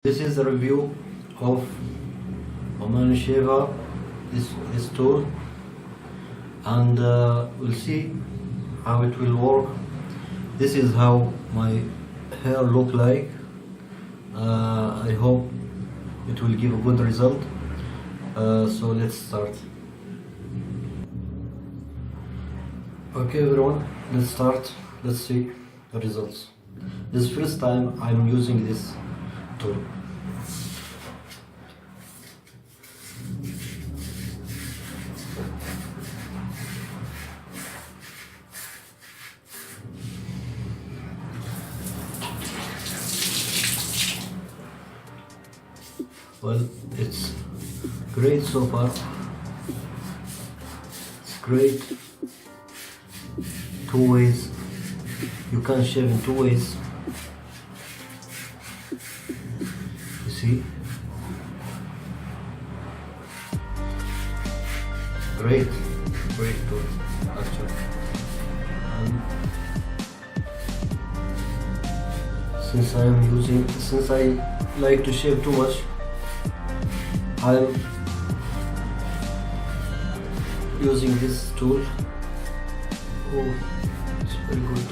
This is a review of Oman Sheva, this tool, and we'll see how it will work. This is how my hair look like. I hope it will give a good result. So let's start. Okay everyone, let's start. Let's see the results. This is first time I'm using this tool. Well, it's great so far. It's great. Two ways. You can shave in two ways. You see? Great tool, actually. And since I like to shave too much, I'm using this tool. Oh, it's very good.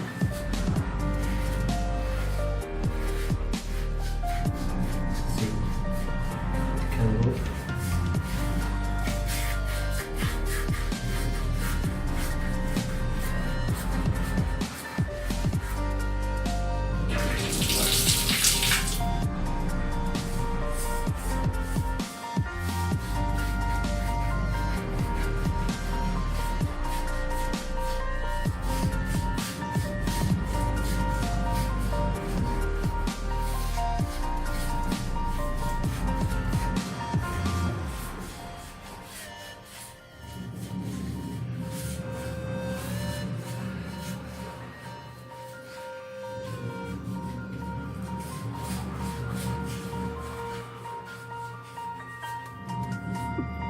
See, it can work.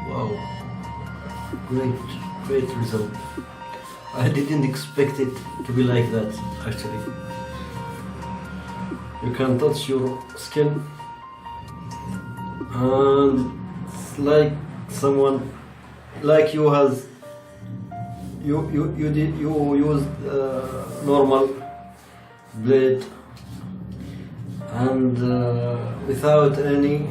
Wow, great result. I didn't expect it to be like that, actually. You can touch your skin and it's like someone like you has you used normal blade and without any,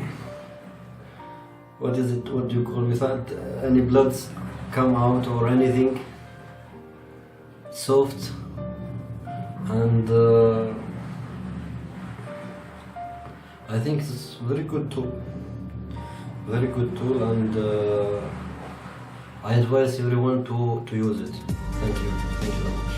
what do you call, without any bloods come out or anything. Soft and I think it's very good tool, and I advise everyone to use it. Thank you very much.